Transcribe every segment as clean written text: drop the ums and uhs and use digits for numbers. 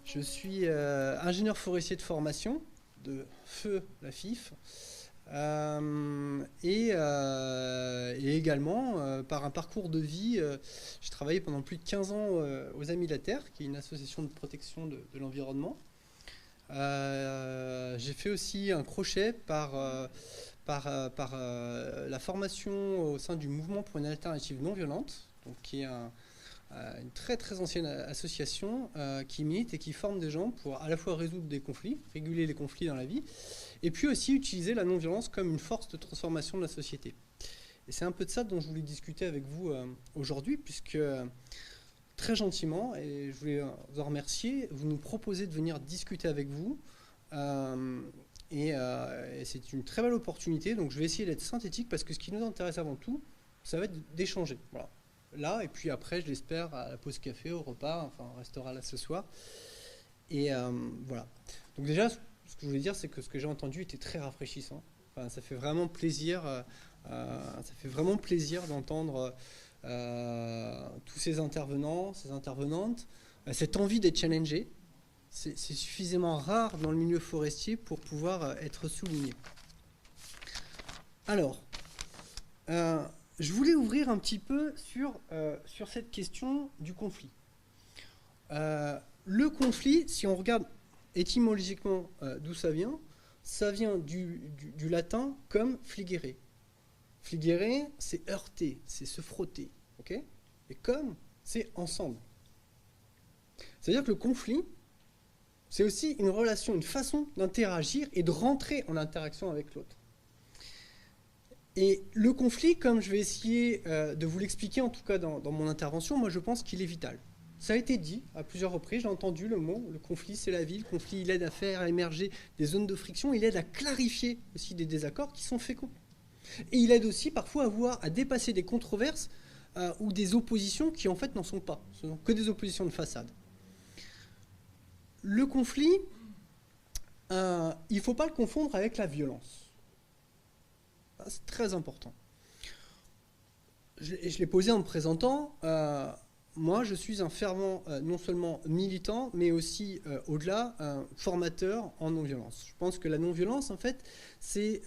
Je suis ingénieur forestier de formation, de feu la FIF, et également par un parcours de vie. J'ai travaillé pendant plus de 15 ans aux Amis de la Terre, qui est une association de protection de l'environnement. J'ai fait aussi un crochet par la formation au sein du Mouvement pour une alternative non violente, donc qui est une très très ancienne association qui milite et qui forme des gens pour à la fois résoudre des conflits, réguler les conflits dans la vie, et puis aussi utiliser la non-violence comme une force de transformation de la société. Et c'est un peu de ça dont je voulais discuter avec vous aujourd'hui, puisque très gentiment, et je voulais vous en remercier, vous nous proposez de venir discuter avec vous. Et c'est une très belle opportunité, donc je vais essayer d'être synthétique parce que ce qui nous intéresse avant tout, ça va être d'échanger. Voilà. Là, et puis après, je l'espère, à la pause café, au repas, enfin, on restera là ce soir. Et voilà. Donc déjà, ce que je voulais dire, c'est que ce que j'ai entendu était très rafraîchissant. Enfin, ça fait vraiment plaisir, d'entendre tous ces intervenants, ces intervenantes, cette envie d'être challengé. C'est suffisamment rare dans le milieu forestier pour pouvoir être souligné. Alors, je voulais ouvrir un petit peu sur cette question du conflit. Le conflit, si on regarde étymologiquement d'où ça vient du latin comme fligere. Fligere, c'est heurter, c'est se frotter. Okay, et comme, c'est ensemble. C'est-à-dire que le conflit, c'est aussi une relation, une façon d'interagir et de rentrer en interaction avec l'autre. Et le conflit, comme je vais essayer de vous l'expliquer, en tout cas dans mon intervention, moi je pense qu'il est vital. Ça a été dit à plusieurs reprises, j'ai entendu le mot, le conflit c'est la vie, le conflit il aide à faire émerger des zones de friction, il aide à clarifier aussi des désaccords qui sont féconds. Et il aide aussi parfois à dépasser des controverses ou des oppositions qui en fait n'en sont pas, ce sont que des oppositions de façade. Le conflit, il ne faut pas le confondre avec la violence. C'est très important. Je l'ai posé en me présentant. Moi, je suis un fervent, non seulement militant, mais aussi, au-delà, formateur en non-violence. Je pense que la non-violence, en fait, c'est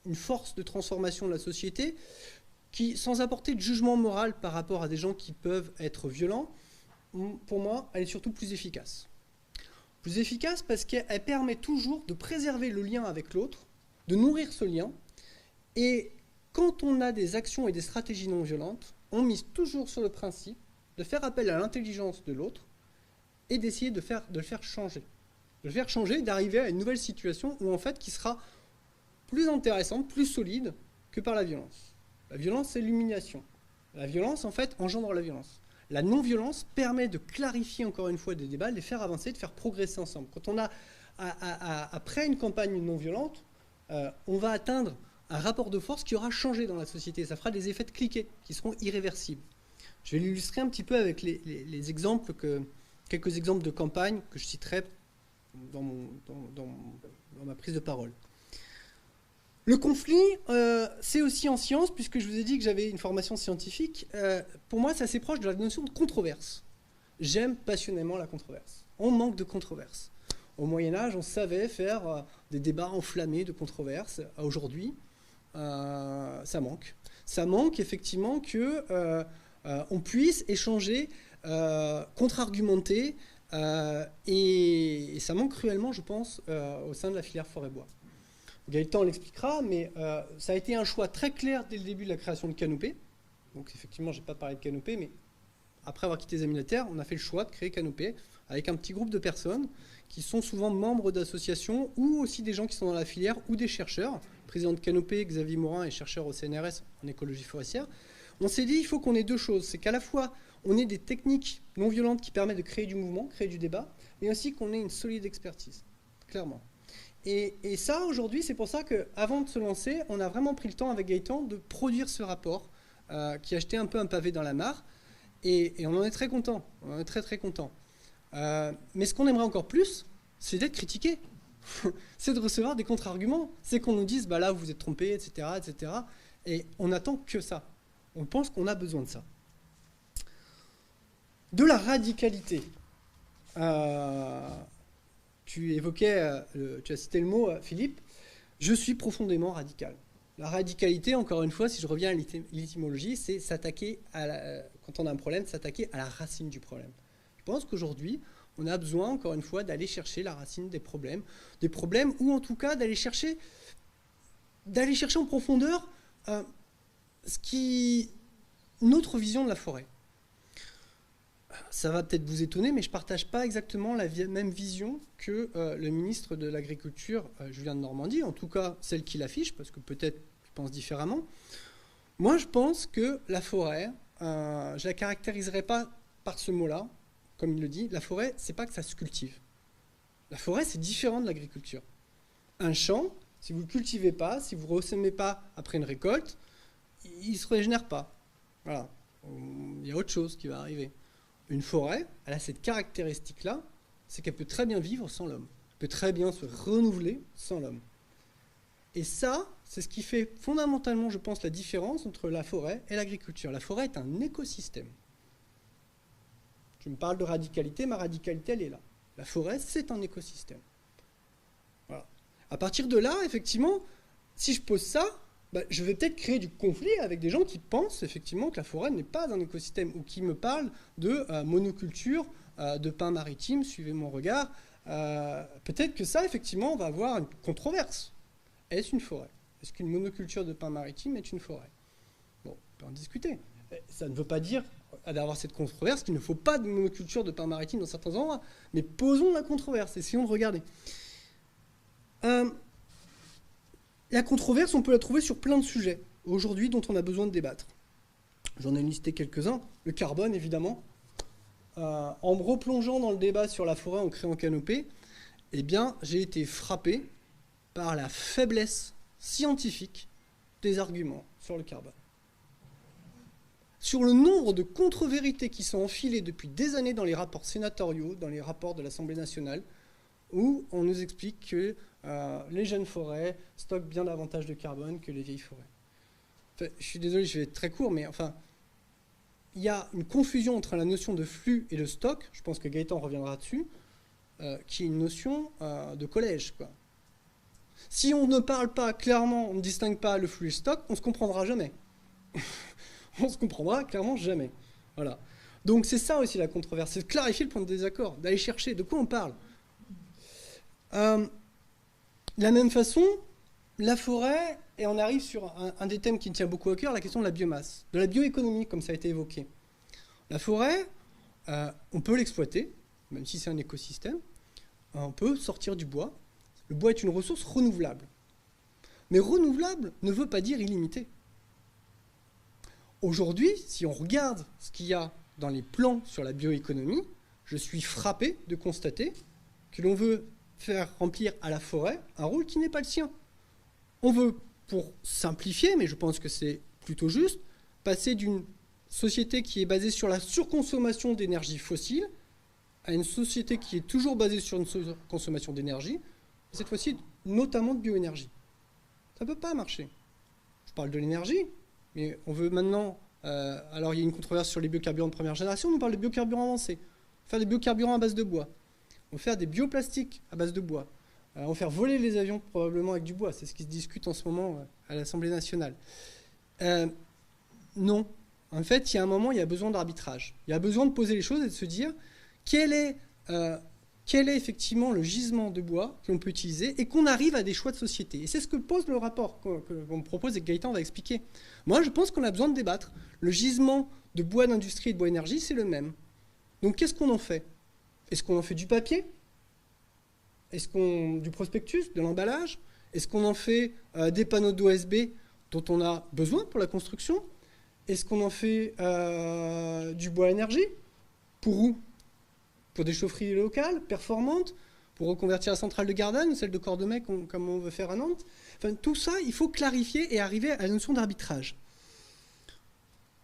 une force de transformation de la société qui, sans apporter de jugement moral par rapport à des gens qui peuvent être violents, pour moi, elle est surtout plus efficace. Plus efficace parce qu'elle permet toujours de préserver le lien avec l'autre, de nourrir ce lien. Et quand on a des actions et des stratégies non violentes, on mise toujours sur le principe de faire appel à l'intelligence de l'autre et d'essayer de le faire changer. De le faire changer, d'arriver à une nouvelle situation où en fait qui sera plus intéressante, plus solide que par la violence. La violence, c'est l'humiliation. La violence, en fait, engendre la violence. La non-violence permet de clarifier encore une fois des débats, de les faire avancer, de faire progresser ensemble. Quand on a, après une campagne non-violente, on va atteindre un rapport de force qui aura changé dans la société. Ça fera des effets de cliquet qui seront irréversibles. Je vais l'illustrer un petit peu avec les exemples, quelques exemples de campagne que je citerai dans ma prise de parole. Le conflit, c'est aussi en sciences, puisque je vous ai dit que j'avais une formation scientifique. Pour moi, c'est assez proche de la notion de controverse. J'aime passionnément la controverse. On manque de controverse. Au Moyen-Âge, on savait faire des débats enflammés de controverses. Aujourd'hui, ça manque. Ça manque effectivement qu'on puisse échanger, contre-argumenter, et ça manque cruellement, je pense, au sein de la filière forêt-bois. Gaëtan l'expliquera, mais ça a été un choix très clair dès le début de la création de Canopée. Donc effectivement, je n'ai pas parlé de Canopée, mais après avoir quitté les Amis de la Terre, on a fait le choix de créer Canopée avec un petit groupe de personnes qui sont souvent membres d'associations ou aussi des gens qui sont dans la filière ou des chercheurs. Président de Canopée, Xavier Morin, est chercheur au CNRS en écologie forestière. On s'est dit il faut qu'on ait deux choses. C'est qu'à la fois, on ait des techniques non violentes qui permettent de créer du mouvement, créer du débat, mais aussi qu'on ait une solide expertise, clairement. Et ça, aujourd'hui, c'est pour ça qu'avant de se lancer, on a vraiment pris le temps avec Gaëtan de produire ce rapport qui a jeté un peu un pavé dans la mare. Et on en est très content. On en est très, très content. Mais ce qu'on aimerait encore plus, c'est d'être critiqué. C'est de recevoir des contre-arguments. C'est qu'on nous dise, bah là, vous vous êtes trompé, etc., etc. Et on n'attend que ça. On pense qu'on a besoin de ça. De la radicalité. tu évoquais, tu as cité le mot, Philippe, je suis profondément radical. La radicalité, encore une fois, si je reviens à l'étymologie, c'est s'attaquer quand on a un problème, s'attaquer à la racine du problème. Je pense qu'aujourd'hui, on a besoin, encore une fois, d'aller chercher la racine des problèmes, ou en tout cas d'aller chercher en profondeur notre vision de la forêt. Ça va peut-être vous étonner, mais je ne partage pas exactement la même vision que le ministre de l'Agriculture, Julien de Normandie, en tout cas celle qu'il affiche, parce que peut-être je pense différemment. Moi, je pense que la forêt, je ne la caractériserai pas par ce mot-là, comme il le dit. La forêt, c'est pas que ça se cultive. La forêt, c'est différent de l'agriculture. Un champ, si vous ne le cultivez pas, si vous ne ressemez pas après une récolte, il ne se régénère pas. Voilà. Il y a autre chose qui va arriver. Une forêt, elle a cette caractéristique-là, c'est qu'elle peut très bien vivre sans l'homme. Elle peut très bien se renouveler sans l'homme. Et ça, c'est ce qui fait fondamentalement, je pense, la différence entre la forêt et l'agriculture. La forêt est un écosystème. Je me parle de radicalité, ma radicalité, elle est là. La forêt, c'est un écosystème. Voilà. À partir de là, effectivement, si je pose ça, je vais peut-être créer du conflit avec des gens qui pensent effectivement que la forêt n'est pas un écosystème ou qui me parlent de monoculture, de pins maritimes, suivez mon regard. Peut-être que ça, effectivement, on va avoir une controverse. Est-ce une forêt? Est-ce qu'une monoculture de pins maritimes est une forêt? Bon, on peut en discuter. Ça ne veut pas dire, d'avoir cette controverse, qu'il ne faut pas de monoculture de pins maritimes dans certains endroits. Mais posons la controverse, essayons de regarder. La controverse, on peut la trouver sur plein de sujets, aujourd'hui, dont on a besoin de débattre. J'en ai listé quelques-uns. Le carbone, évidemment. En me replongeant dans le débat sur la forêt en créant Canopée, eh bien, j'ai été frappé par la faiblesse scientifique des arguments sur le carbone. Sur le nombre de contre-vérités qui sont enfilées depuis des années dans les rapports sénatoriaux, dans les rapports de l'Assemblée nationale, où on nous explique que les jeunes forêts stockent bien davantage de carbone que les vieilles forêts. Enfin, je suis désolé, je vais être très court, mais enfin, il y a une confusion entre la notion de flux et de stock, je pense que Gaëtan reviendra dessus, qui est une notion de collège, quoi. Si on ne parle pas clairement, on ne distingue pas le flux et le stock, on ne se comprendra jamais. On se comprendra clairement jamais. Voilà. Donc c'est ça aussi la controverse, c'est de clarifier le point de désaccord, d'aller chercher de quoi on parle. De la même façon, la forêt, et on arrive sur un des thèmes qui me tient beaucoup à cœur, la question de la biomasse, de la bioéconomie, comme ça a été évoqué. La forêt, on peut l'exploiter, même si c'est un écosystème, on peut sortir du bois. Le bois est une ressource renouvelable. Mais renouvelable ne veut pas dire illimité. Aujourd'hui, si on regarde ce qu'il y a dans les plans sur la bioéconomie, je suis frappé de constater que l'on veut faire remplir à la forêt un rôle qui n'est pas le sien. On veut, pour simplifier, mais je pense que c'est plutôt juste, passer d'une société qui est basée sur la surconsommation d'énergie fossile à une société qui est toujours basée sur une surconsommation d'énergie, cette fois-ci notamment de bioénergie. Ça ne peut pas marcher. Je parle de l'énergie, mais on veut maintenant... alors il y a une controverse sur les biocarburants de première génération, on parle de biocarburants avancés. On va faire des biocarburants à base de bois. On va faire des bioplastiques à base de bois. On va faire voler les avions probablement avec du bois. C'est ce qui se discute en ce moment à l'Assemblée nationale. Non. En fait, il y a un moment, il y a besoin d'arbitrage. Il y a besoin de poser les choses et de se dire quel est effectivement le gisement de bois que l'on peut utiliser et qu'on arrive à des choix de société. Et c'est ce que pose le rapport qu'on me propose et que Gaëtan va expliquer. Moi, je pense qu'on a besoin de débattre. Le gisement de bois d'industrie et de bois énergie, c'est le même. Donc, qu'est-ce qu'on en fait? Est-ce qu'on en fait du papier? Est-ce qu'on du prospectus, de l'emballage? Est-ce qu'on en fait des panneaux d'OSB dont on a besoin pour la construction? Est-ce qu'on en fait du bois énergie? Pour où? Pour des chaufferies locales, performantes? Pour reconvertir la centrale de Gardanne ou celle de Cordemais comme on veut faire à Nantes? Enfin, tout ça, il faut clarifier et arriver à la notion d'arbitrage.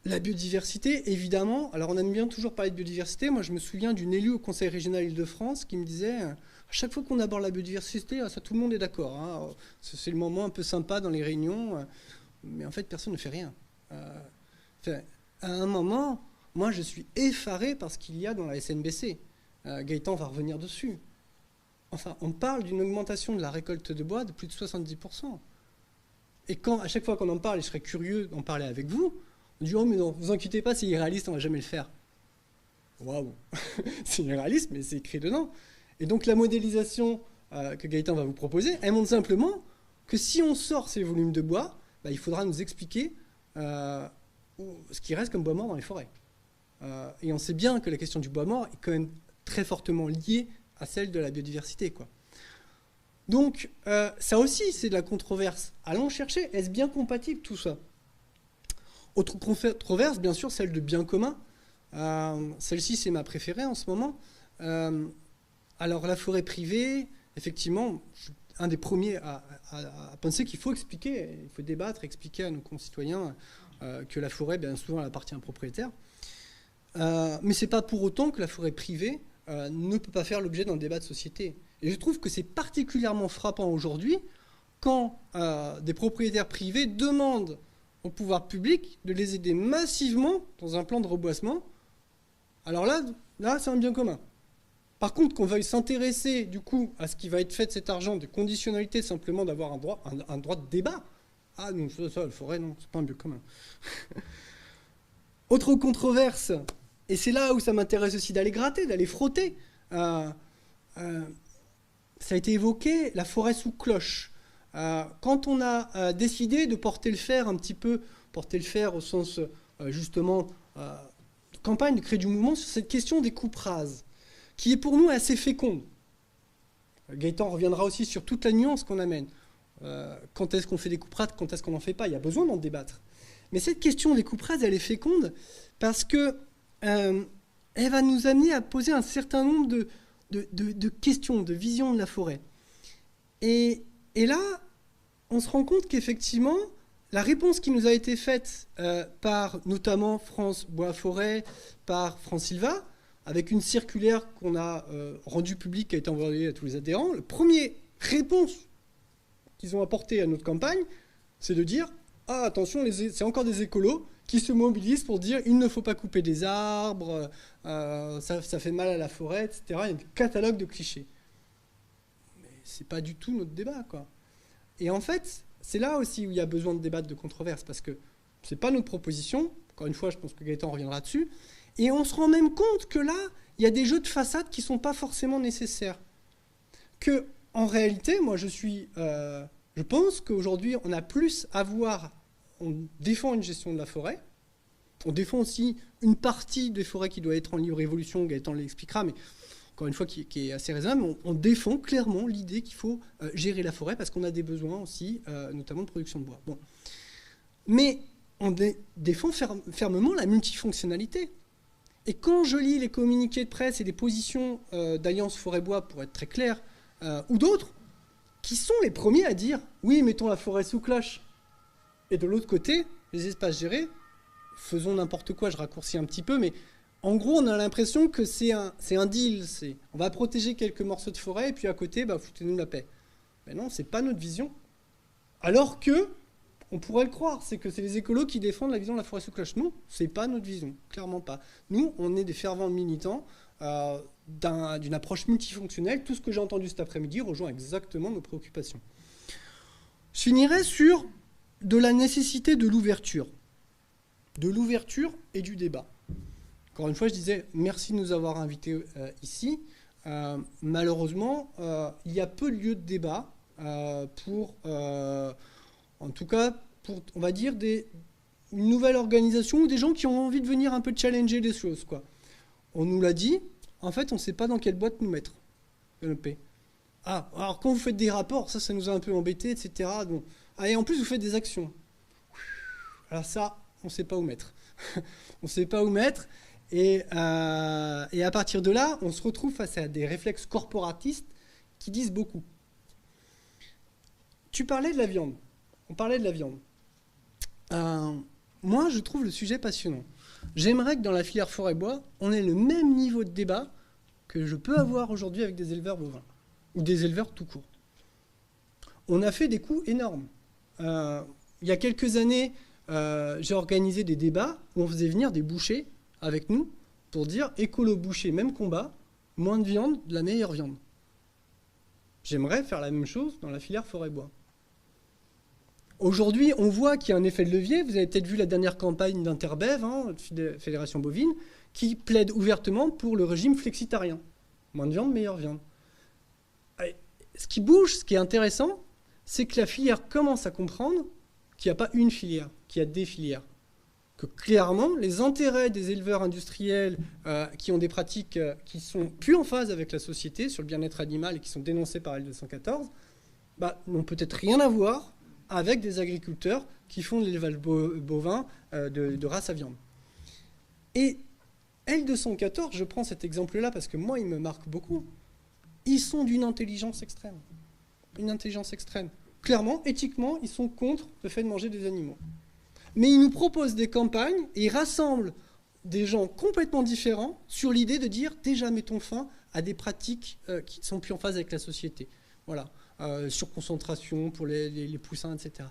La biodiversité, évidemment. Alors, on aime bien toujours parler de biodiversité. Moi, je me souviens d'une élue au Conseil régional Île-de-France qui me disait à chaque fois qu'on aborde la biodiversité, ça, tout le monde est d'accord. Hein. C'est le moment un peu sympa dans les réunions. Mais en fait, personne ne fait rien. Enfin, à un moment, moi, je suis effaré par ce qu'il y a dans la SNBC. Gaëtan va revenir dessus. Enfin, on parle d'une augmentation de la récolte de bois de plus de 70%. Et quand, à chaque fois qu'on en parle, et je serais curieux d'en parler avec vous, on dit « Oh, mais non, vous inquiétez pas, c'est irréaliste, on va jamais le faire. » Waouh, c'est irréaliste, mais c'est écrit dedans. Et donc la modélisation que Gaëtan va vous proposer, elle montre simplement que si on sort ces volumes de bois, bah, il faudra nous expliquer ce qui reste comme bois mort dans les forêts. Et on sait bien que la question du bois mort est quand même très fortement liée à celle de la biodiversité, quoi. Donc, ça aussi, c'est de la controverse. Allons chercher, est-ce bien compatible tout ça? Autre controverse, bien sûr, celle de bien commun. Celle-ci, c'est ma préférée en ce moment. Alors, la forêt privée, effectivement, je suis un des premiers à penser qu'il faut expliquer, il faut débattre, expliquer à nos concitoyens que la forêt, bien souvent, elle appartient à un propriétaire. Mais ce n'est pas pour autant que la forêt privée ne peut pas faire l'objet d'un débat de société. Et je trouve que c'est particulièrement frappant aujourd'hui quand des propriétaires privés demandent au pouvoir public de les aider massivement dans un plan de reboisement. Alors là c'est un bien commun. Par contre, qu'on veuille s'intéresser du coup à ce qui va être fait de cet argent, des conditionnalités simplement d'avoir un droit de débat. Ah non, ça, la forêt, non, c'est pas un bien commun. Autre controverse, et c'est là où ça m'intéresse aussi d'aller gratter, d'aller frotter. Ça a été évoqué, la forêt sous cloche. Quand on a décidé de porter le fer un petit peu, porter le fer au sens justement de campagne, de créer du mouvement sur cette question des coupes rases, qui est pour nous assez féconde. Gaëtan reviendra aussi sur toute la nuance qu'on amène. Quand est-ce qu'on fait des coupes rases, quand est-ce qu'on n'en fait pas, il y a besoin d'en débattre. Mais cette question des coupes rases, elle est féconde parce que elle va nous amener à poser un certain nombre de questions, de visions de la forêt. Et là, on se rend compte qu'effectivement, la réponse qui nous a été faite par notamment France Bois Forêt, par France Sylva, avec une circulaire qu'on a rendue publique, qui a été envoyée à tous les adhérents, la première réponse qu'ils ont apportée à notre campagne, c'est de dire « Ah, attention, c'est encore des écolos qui se mobilisent pour dire il ne faut pas couper des arbres, ça fait mal à la forêt, etc. » Il y a un catalogue de clichés. Mais c'est pas du tout notre débat, quoi. Et en fait, c'est là aussi où il y a besoin de débattre, de controverse, parce que c'est pas notre proposition. Encore une fois, je pense que Gaëtan reviendra dessus. Et on se rend même compte que là, il y a des jeux de façade qui sont pas forcément nécessaires. Que, en réalité, moi, je pense qu'aujourd'hui, on a plus à voir. On défend une gestion de la forêt. On défend aussi une partie des forêts qui doit être en libre évolution. Gaëtan l'expliquera, mais encore une fois, qui est assez raisonnable. Mais on défend clairement l'idée qu'il faut gérer la forêt parce qu'on a des besoins aussi, notamment de production de bois. Bon. Mais on défend fermement la multifonctionnalité. Et quand je lis les communiqués de presse et les positions d'Alliance Forêt-Bois, pour être très clair, ou d'autres, qui sont les premiers à dire « Oui, mettons la forêt sous cloche ». Et de l'autre côté, les espaces gérés, faisons n'importe quoi, je raccourcis un petit peu, mais en gros, on a l'impression que c'est un deal. On va protéger quelques morceaux de forêt, et puis à côté, foutez-nous la paix. Mais non, c'est pas notre vision. Alors que, on pourrait le croire, c'est que c'est les écolos qui défendent la vision de la forêt sous cloche. Non, c'est pas notre vision, clairement pas. Nous, on est des fervents militants d'une approche multifonctionnelle. Tout ce que j'ai entendu cet après-midi rejoint exactement nos préoccupations. Je finirai sur de la nécessité de l'ouverture. De l'ouverture et du débat. Encore une fois, je disais merci de nous avoir invités ici. Malheureusement, il y a peu de lieux de débat en tout cas, pour, on va dire, une nouvelle organisation ou des gens qui ont envie de venir un peu challenger les choses, quoi. On nous l'a dit, en fait, on ne sait pas dans quelle boîte nous mettre. Ah, alors quand vous faites des rapports, ça nous a un peu embêtés, etc. Donc, et en plus, vous faites des actions. Alors ça, on ne sait pas où mettre. On ne sait pas où mettre. Et à partir de là, on se retrouve face à des réflexes corporatistes qui disent beaucoup. Tu parlais de la viande. On parlait de la viande. Moi, je trouve le sujet passionnant. J'aimerais que dans la filière forêt-bois, on ait le même niveau de débat que je peux avoir aujourd'hui avec des éleveurs bovins ou des éleveurs tout court. On a fait des coups énormes. Il y a quelques années, j'ai organisé des débats où on faisait venir des bouchers avec nous pour dire écolo-boucher, même combat. moins de viande, de la meilleure viande. J'aimerais faire la même chose dans la filière forêt-bois. Aujourd'hui, on voit qu'il y a un effet de levier. Vous avez peut-être vu la dernière campagne d'Interbev, Fédération bovine, qui plaide ouvertement pour le régime flexitarien. Moins de viande, meilleure viande. Allez, ce qui bouge, ce qui est intéressant, c'est que la filière commence à comprendre qu'il n'y a pas une filière, qu'il y a des filières. Que clairement, les intérêts des éleveurs industriels qui ont des pratiques qui sont plus en phase avec la société sur le bien-être animal et qui sont dénoncés par L214, n'ont peut-être rien à voir avec des agriculteurs qui font de l'élevage bovin de race à viande. Et L214, je prends cet exemple-là parce que moi, il me marque beaucoup. Ils sont d'une intelligence extrême. Une intelligence extrême. Clairement, éthiquement, ils sont contre le fait de manger des animaux. Mais ils nous proposent des campagnes et ils rassemblent des gens complètement différents sur l'idée de dire déjà mettons fin à des pratiques qui sont plus en phase avec la société. Voilà, surconcentration pour les poussins, etc.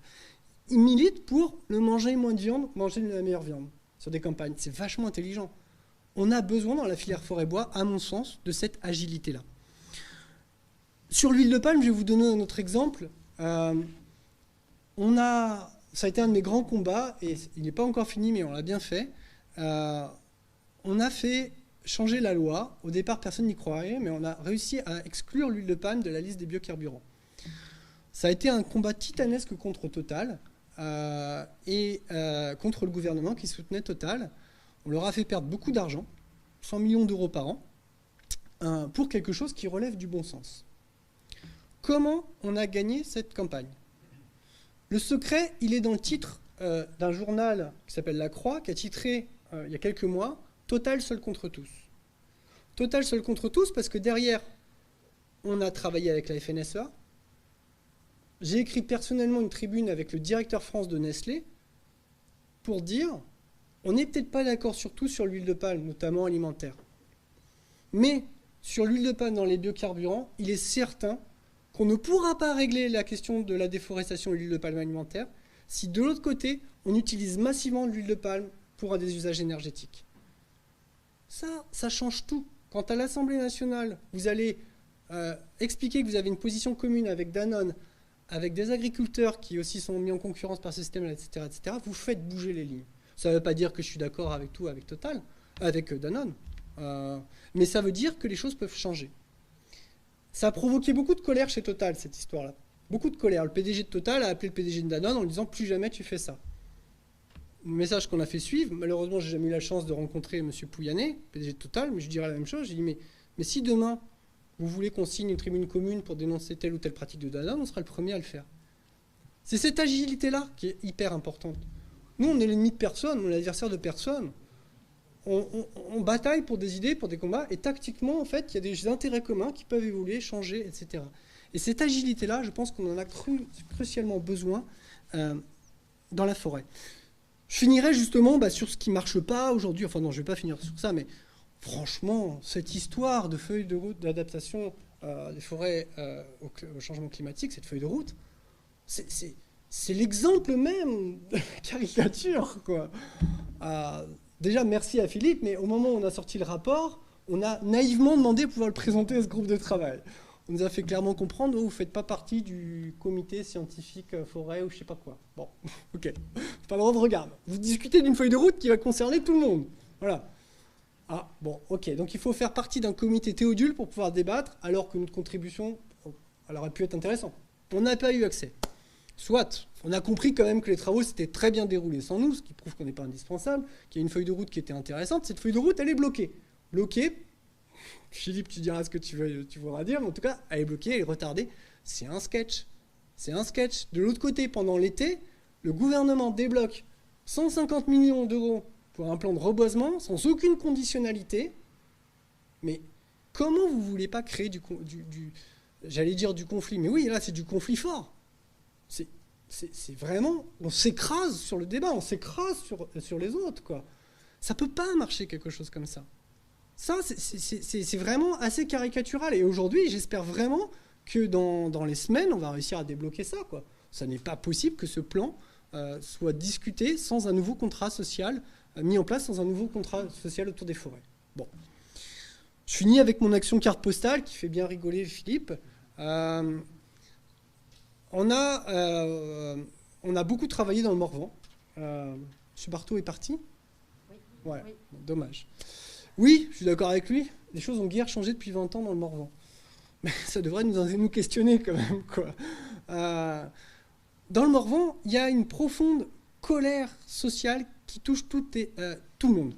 Ils militent pour le manger moins de viande, manger de la meilleure viande sur des campagnes. C'est vachement intelligent. On a besoin dans la filière forêt-bois, à mon sens, de cette agilité-là. Sur l'huile de palme, je vais vous donner un autre exemple. Ça a été un de mes grands combats, et il n'est pas encore fini, mais on l'a bien fait. On a fait changer la loi. Au départ, personne n'y croyait, mais on a réussi à exclure l'huile de palme de la liste des biocarburants. Ça a été un combat titanesque contre Total et contre le gouvernement qui soutenait Total. On leur a fait perdre beaucoup d'argent, 100 millions d'euros par an, pour quelque chose qui relève du bon sens. Comment on a gagné cette campagne ? Le secret, il est dans le titre d'un journal qui s'appelle La Croix, qui a titré il y a quelques mois « Total seul contre tous ». Total seul contre tous parce que derrière, on a travaillé avec la FNSEA. J'ai écrit personnellement une tribune avec le directeur France de Nestlé pour dire on n'est peut-être pas d'accord sur tout sur l'huile de palme, notamment alimentaire. Mais sur l'huile de palme dans les biocarburants, il est certain qu'on ne pourra pas régler la question de la déforestation de l'huile de palme alimentaire si de l'autre côté, on utilise massivement de l'huile de palme pour des usages énergétiques. Ça change tout. Quand à l'Assemblée nationale, vous allez expliquer que vous avez une position commune avec Danone, avec des agriculteurs qui aussi sont mis en concurrence par ce système, etc., vous faites bouger les lignes. Ça ne veut pas dire que je suis d'accord avec tout avec Total, avec Danone, mais ça veut dire que les choses peuvent changer. Ça a provoqué beaucoup de colère chez Total, cette histoire-là. Beaucoup de colère. Le PDG de Total a appelé le PDG de Danone en lui disant « plus jamais tu fais ça ». Message qu'on a fait suivre. Malheureusement, j'ai jamais eu la chance de rencontrer M. Pouyanné, PDG de Total, mais je dirais la même chose. J'ai dit mais si demain, vous voulez qu'on signe une tribune commune pour dénoncer telle ou telle pratique de Danone, on sera le premier à le faire. C'est cette agilité-là qui est hyper importante. Nous, on est l'ennemi de personne, on est l'adversaire de personne. On bataille pour des idées, pour des combats, et tactiquement, en fait, il y a des intérêts communs qui peuvent évoluer, changer, etc. Et cette agilité-là, je pense qu'on en a crucialement besoin dans la forêt. Je finirai justement sur ce qui ne marche pas aujourd'hui. Enfin non, je ne vais pas finir sur ça, mais franchement, cette histoire de feuille de route d'adaptation des forêts au changement climatique, cette feuille de route, c'est l'exemple même de la caricature, quoi. Déjà, merci à Philippe, mais au moment où on a sorti le rapport, on a naïvement demandé de pouvoir le présenter à ce groupe de travail. On nous a fait clairement comprendre, vous ne faites pas partie du comité scientifique forêt ou je ne sais pas quoi. Bon, ok, pas le droit de regard. Vous discutez d'une feuille de route qui va concerner tout le monde. Voilà. Ah, bon, ok, donc il faut faire partie d'un comité Théodule pour pouvoir débattre, alors que notre contribution, elle aurait pu être intéressante. On n'a pas eu accès. Soit, on a compris quand même que les travaux s'étaient très bien déroulés sans nous, ce qui prouve qu'on n'est pas indispensable, qu'il y a une feuille de route qui était intéressante. Cette feuille de route, elle est bloquée. Bloquée. Philippe, tu diras ce que tu voudras dire, mais en tout cas, elle est bloquée, elle est retardée. C'est un sketch. C'est un sketch. De l'autre côté, pendant l'été, le gouvernement débloque 150 millions d'euros pour un plan de reboisement sans aucune conditionnalité. Mais comment vous ne voulez pas créer j'allais dire du conflit, mais oui, là, c'est du conflit fort. C'est vraiment... On s'écrase sur le débat, on s'écrase sur les autres, quoi. Ça ne peut pas marcher quelque chose comme ça. Ça, c'est vraiment assez caricatural. Et aujourd'hui, j'espère vraiment que dans les semaines, on va réussir à débloquer ça, quoi. Ça n'est pas possible que ce plan soit discuté sans un nouveau contrat social, mis en place sans un nouveau contrat social autour des forêts. Bon. Je finis avec mon action carte postale qui fait bien rigoler Philippe. On a beaucoup travaillé dans le Morvan. Monsieur Barthaud est parti? Oui. Ouais, Oui. bon, dommage. Oui, je suis d'accord avec lui. Les choses ont guère changé depuis 20 ans dans le Morvan. Mais ça devrait nous questionner quand même, quoi. Dans le Morvan, il y a une profonde colère sociale qui touche tout le monde.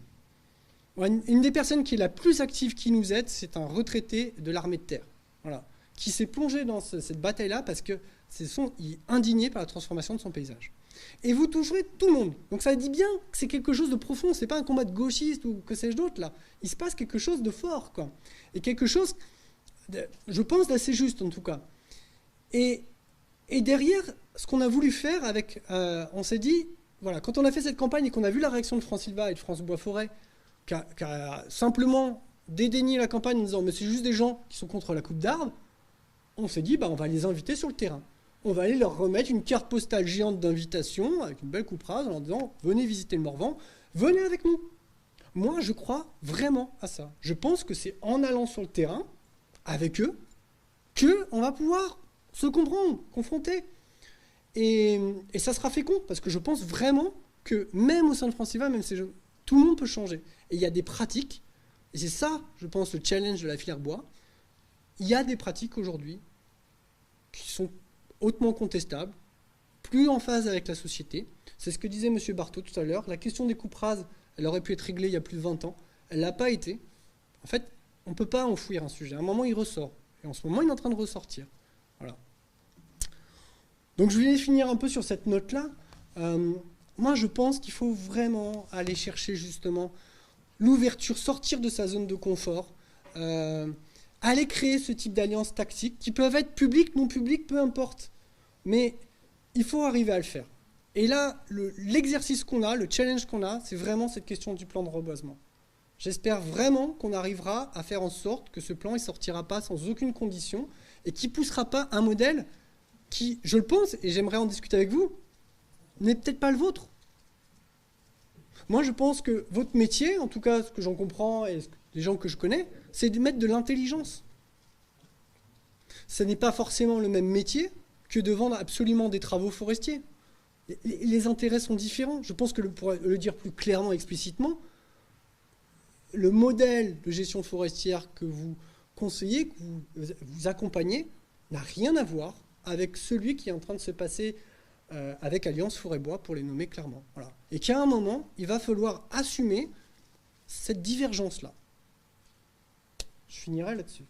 Une des personnes qui est la plus active qui nous aide, c'est un retraité de l'armée de terre. Voilà. Qui s'est plongé dans cette bataille-là parce que il est indigné par la transformation de son paysage. Et vous toucherez tout le monde. Donc ça dit bien que c'est quelque chose de profond. C'est pas un combat de gauchistes ou que sais-je d'autre là. Il se passe quelque chose de fort, quoi. Et quelque chose, je pense, d'assez juste en tout cas. Et derrière, ce qu'on a voulu faire avec, on s'est dit, voilà, quand on a fait cette campagne et qu'on a vu la réaction de France Silva et de France Bois-Forêt, qui a simplement dédaigné la campagne en disant mais c'est juste des gens qui sont contre la coupe d'arbres, on s'est dit on va les inviter sur le terrain. On va aller leur remettre une carte postale géante d'invitation avec une belle coupe rase en leur disant venez visiter le Morvan, venez avec nous. Moi je crois vraiment à ça. Je pense que c'est en allant sur le terrain avec eux qu'on va pouvoir se comprendre, confronter. Et ça sera fécond parce que je pense vraiment que même au sein de France Silva, même ces jeunes, tout le monde peut changer. Et il y a des pratiques, et c'est ça, je pense, le challenge de la filière bois. Il y a des pratiques aujourd'hui qui sont hautement contestables, plus en phase avec la société. C'est ce que disait M. Barthaud tout à l'heure. La question des coupes rases, elle aurait pu être réglée il y a plus de 20 ans. Elle ne l'a pas été. En fait, on ne peut pas enfouir un sujet. À un moment, il ressort. Et en ce moment, il est en train de ressortir. Voilà. Donc, je voulais finir un peu sur cette note-là. Moi, je pense qu'il faut vraiment aller chercher justement l'ouverture, sortir de sa zone de confort, aller créer ce type d'alliances tactiques qui peuvent être publiques, non publiques, peu importe. Mais il faut arriver à le faire. Et là, l'exercice qu'on a, le challenge qu'on a, c'est vraiment cette question du plan de reboisement. J'espère vraiment qu'on arrivera à faire en sorte que ce plan ne sortira pas sans aucune condition et qui ne poussera pas un modèle qui, je le pense, et j'aimerais en discuter avec vous, n'est peut-être pas le vôtre. Moi, je pense que votre métier, en tout cas, ce que j'en comprends et les gens que je connais, c'est de mettre de l'intelligence. Ce n'est pas forcément le même métier que de vendre absolument des travaux forestiers. Les intérêts sont différents. Je pense que, pour le dire plus clairement, explicitement, le modèle de gestion forestière que vous conseillez, que vous accompagnez, n'a rien à voir avec celui qui est en train de se passer avec Alliance Forêt-Bois, pour les nommer clairement. Voilà. Et qu'à un moment, il va falloir assumer cette divergence-là. Je finirai là-dessus.